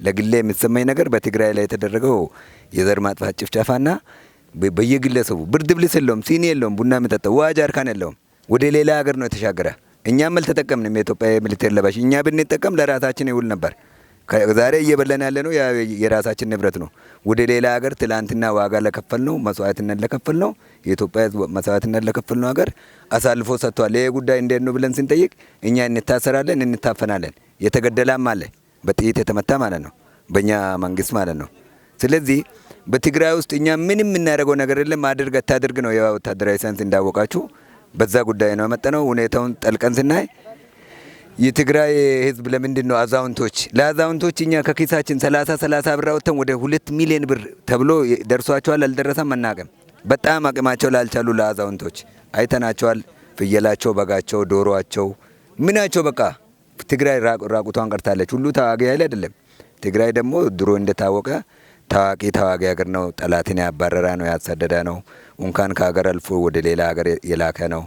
ለግሌ የሚሰማኝ ነገር በትግራይ ላይ የተደረገው የዘር ማጥፋት ጭፍጨፋና በየግለሰቡ ብርድ ልብስ የለውም፣ ሲኒ የለውም፣ ቡና የሚጠጣው ውሃ ጃርካን የለውም። ወደ ሌላ ሀገር ነው የተሻገረ። እኛም አልተጠቀምንም። የኢትዮጵያ ሚሊቴር ለባሽ እኛ ብንጠቀም ለራሳችን ይውል ነበር። ዛሬ እየበላን ያለ ነው የራሳችን ንብረት ነው። ወደ ሌላ ሀገር ትላንትና ዋጋ ለከፈልነው መስዋዕትነት ለከፈልነው የኢትዮጵያ ሕዝብ መስዋዕትነት ለከፈልነው ሀገር አሳልፎ ሰጥቷል። ይሄ ጉዳይ እንዴት ነው ብለን ስንጠይቅ እኛ እንታሰራለን፣ እንታፈናለን። የተገደላም አለ በጥይት የተመታ ማለት ነው፣ በእኛ መንግስት ማለት ነው። ስለዚህ በትግራይ ውስጥ እኛ ምንም የምናደርገው ነገር የለም። አድርግ አታድርግ ነው የወታደራዊ ሳይንስ እንዳወቃችሁ። በዛ ጉዳይ ነው የመጣነው። ሁኔታውን ጠልቀን ስናይ የትግራይ ህዝብ ለምንድን ነው ለአዛውንቶች እኛ ከኪሳችን 30 ብር አውጥተን ወደ 2 ሚሊዮን ብር ተብሎ ደርሷቸዋል። አልደረሰም አናውቅም። በጣም አቅማቸው ላልቻሉ ለአዛውንቶች አይተናቸዋል። ፍየላቸው፣ በጋቸው፣ ዶሮአቸው፣ ምናቸው በቃ ትግራይ ራቁቷን ቀርታለች። ሁሉ ተዋጊ ኃይል አይደለም። ትግራይ ደግሞ ድሮ እንደታወቀ ተዋጊ ሀገር ነው። ጠላትን ያባረረ ነው፣ ያሰደደ ነው። እንኳን ከሀገር አልፎ ወደ ሌላ ሀገር የላከ ነው።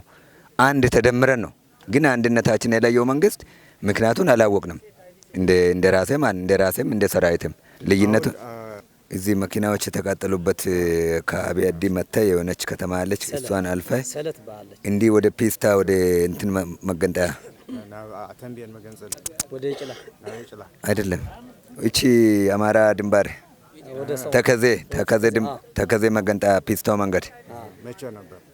አንድ ተደምረን ነው ግን አንድነታችን የለየው መንግስት። ምክንያቱን አላወቅንም። እንደ ራሴም እንደ ሰራዊትም ልዩነቱ እዚህ መኪናዎች የተቃጠሉበት ከአብይ አዲ መተ የሆነች ከተማ አለች። እሷን አልፈ እንዲህ ወደ ፒስታ ወደ እንትን መገንጠያ አይደለም፣ እቺ አማራ ድንባር ተከዜ መገንጠያ ፒስታው መንገድ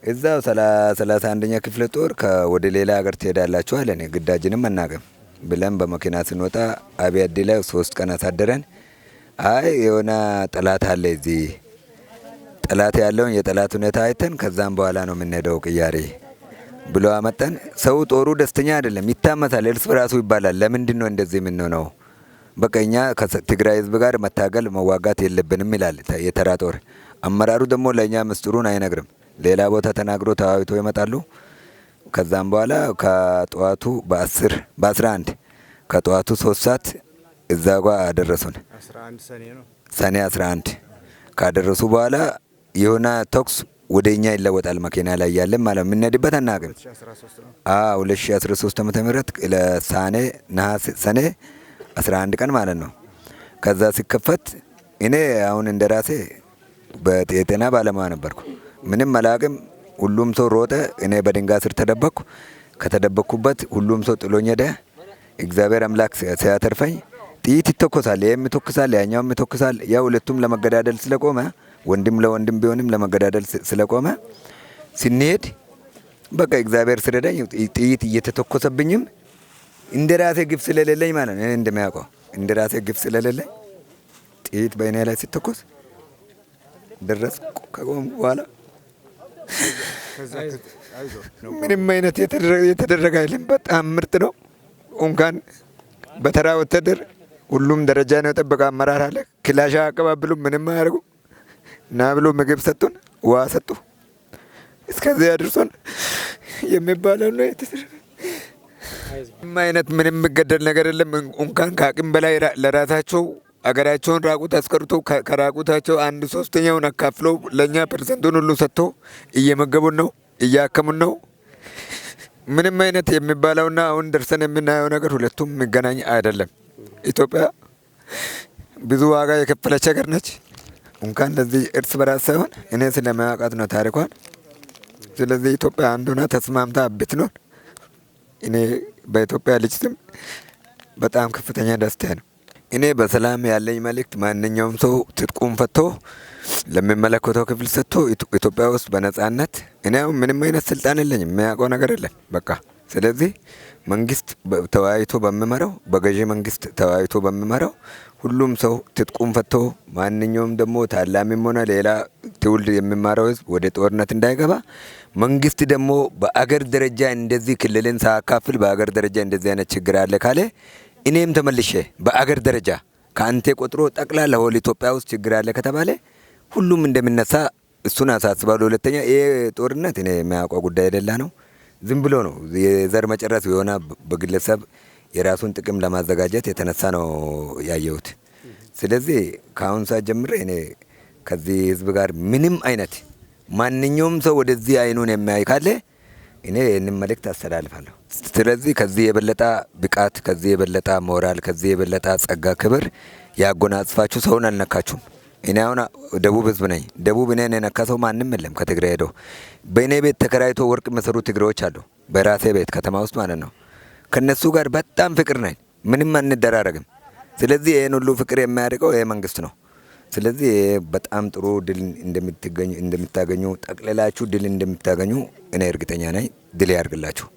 እዛው 31ኛ ክፍለ ጦር ወደ ሌላ ሀገር ትሄዳላችሁ አለን። ግዳጅንም አናውቅም ብለን በመኪና ስንወጣ አብይ አዲ ላይ 3 ቀን አሳደረን። አይ የሆነ ጠላት አለ እዚህ፣ ጠላት ያለውን የጠላት ሁኔታ አይተን ከዛም በኋላ ነው የምንሄደው ቅያሬ ብሎ አመጣን። ሰው ጦሩ ደስተኛ አይደለም፣ ይታመሳል፣ እርስ በራሱ ይባላል። ለምንድን ነው እንደዚህ የምንሆነው? በቃ እኛ ከትግራይ ህዝብ ጋር መታገል መዋጋት የለብንም ይላል የተራ ጦር። አመራሩ ደግሞ ለእኛ ምስጢሩን አይነግርም። ሌላ ቦታ ተናግሮ ተዋይቶ ይመጣሉ። ከዛም በኋላ ከጠዋቱ በ11 ከጠዋቱ 3 ሰዓት እዛ ጋር አደረሱን። ሰኔ 11 ካደረሱ በኋላ የሆነ ተኩስ ወደኛ ይለወጣል። መኪና ላይ ያለን ማለት የምንሄድበት አናውቅም። 2013 ዓ.ም ሰኔ 11 ቀን ማለት ነው። ከዛ ሲከፈት እኔ አሁን እንደራሴ በጤና ባለሙያ ነበርኩ። ምንም አላውቅም። ሁሉም ሰው ሮጠ። እኔ በድንጋይ ስር ተደበቅኩ። ከተደበቅኩበት ሁሉም ሰው ጥሎኝ ሄደ። እግዚአብሔር አምላክ ሲያተርፈኝ ጥይት ይተኮሳል፣ ይሄም ይተኮሳል፣ ያኛውም ይተኮሳል። ያ ሁለቱም ለመገዳደል ስለቆመ ወንድም ለወንድም ቢሆንም ለመገዳደል ስለቆመ ስንሄድ በቃ እግዚአብሔር ስለረዳኝ ጥይት እየተተኮሰብኝም እንደራሴ ግፍ ስለሌለኝ ማለት ነው። እንደሚያውቀው እንደራሴ ግፍ ስለሌለኝ ጥይት በእኔ ላይ ሲተኮስ ደረስኩ። ከቆምኩ በኋላ ምንም አይነት የተደረገ አይልም። በጣም ምርጥ ነው። እንኳን በተራ ወታደር ሁሉም ደረጃ ነው የጠበቀ አመራር አለ። ክላሻ አቀባብሉ ምንም አያደርጉ እና ብሎ ምግብ ሰጡን፣ ውሃ ሰጡ። እስከዚህ አድርሶን የሚባለው ነው የተደረገ። ምንም አይነት ምንም የሚገደል ነገር የለም። እንኳን ከአቅም በላይ ለራሳቸው አገራቸውን ራቁት አስቀርቶ ከራቁታቸው 1/3ኛውን አካፍሎ ለእኛ ፐርሰንቱን ሁሉ ሰጥቶ እየመገቡን ነው፣ እያከሙን ነው። ምንም አይነት የሚባለውና አሁን ደርሰን የምናየው ነገር ሁለቱም የሚገናኝ አይደለም። ኢትዮጵያ ብዙ ዋጋ የከፈለች ሀገር ነች። እንኳን ለዚህ እርስ በራስ ሳይሆን እኔ ስለማያውቃት ነው ታሪኳን። ስለዚህ ኢትዮጵያ አንዱና ተስማምታ ብትኖር እኔ በኢትዮጵያ ልጅ ስም በጣም ከፍተኛ ደስታ ነው። እኔ በሰላም ያለኝ መልእክት ማንኛውም ሰው ትጥቁን ፈቶ ለሚመለከተው ክፍል ሰጥቶ ኢትዮጵያ ውስጥ በነጻነት እኔ አሁን ምንም አይነት ስልጣን የለኝም፣ የሚያውቀው ነገር የለም በቃ። ስለዚህ መንግስት ተወያይቶ በሚመራው በገዢ መንግስት ተወያይቶ በሚመራው ሁሉም ሰው ትጥቁን ፈቶ ማንኛውም ደግሞ ታላሚም ሆነ ሌላ ትውልድ የሚማረው ህዝብ ወደ ጦርነት እንዳይገባ መንግስት ደግሞ በአገር ደረጃ እንደዚህ ክልልን ሳያካፍል በአገር ደረጃ እንደዚህ አይነት ችግር አለ ካለ እኔም ተመልሼ በአገር ደረጃ ከአንተ ቆጥሮ ጠቅላላ ሆል ኢትዮጵያ ውስጥ ችግር አለ ከተባለ ሁሉም እንደሚነሳ እሱን አሳስባለሁ። ሁለተኛ ይሄ ጦርነት እኔ የሚያውቀው ጉዳይ አይደለ ነው። ዝም ብሎ ነው የዘር መጨረስ የሆነ በግለሰብ የራሱን ጥቅም ለማዘጋጀት የተነሳ ነው ያየሁት። ስለዚህ ከአሁን ሰዓት ጀምሬ እኔ ከዚህ ህዝብ ጋር ምንም አይነት ማንኛውም ሰው ወደዚህ አይኑን የሚያይ ካለ እኔ ይህንን መልእክት አስተላልፋለሁ። ስለዚህ ከዚህ የበለጠ ብቃት፣ ከዚህ የበለጠ ሞራል፣ ከዚህ የበለጠ ጸጋ፣ ክብር ያጎናጽፋችሁ ሰውን አልነካችሁም። እኔ አሁን ደቡብ ህዝብ ነኝ። ደቡብ እኔን የነካ ሰው ማንም የለም። ከትግራይ ሄዶ በእኔ ቤት ተከራይቶ ወርቅ የሚሰሩ ትግሬዎች አሉ። በራሴ ቤት ከተማ ውስጥ ማለት ነው። ከነሱ ጋር በጣም ፍቅር ነኝ። ምንም አንደራረግም። ስለዚህ ይህን ሁሉ ፍቅር የሚያደርገው ይሄ መንግስት ነው። ስለዚህ በጣም ጥሩ ድል እንደምታገኙ ጠቅልላችሁ ድል እንደምታገኙ እኔ እርግጠኛ ነኝ። ድል ያርግላችሁ።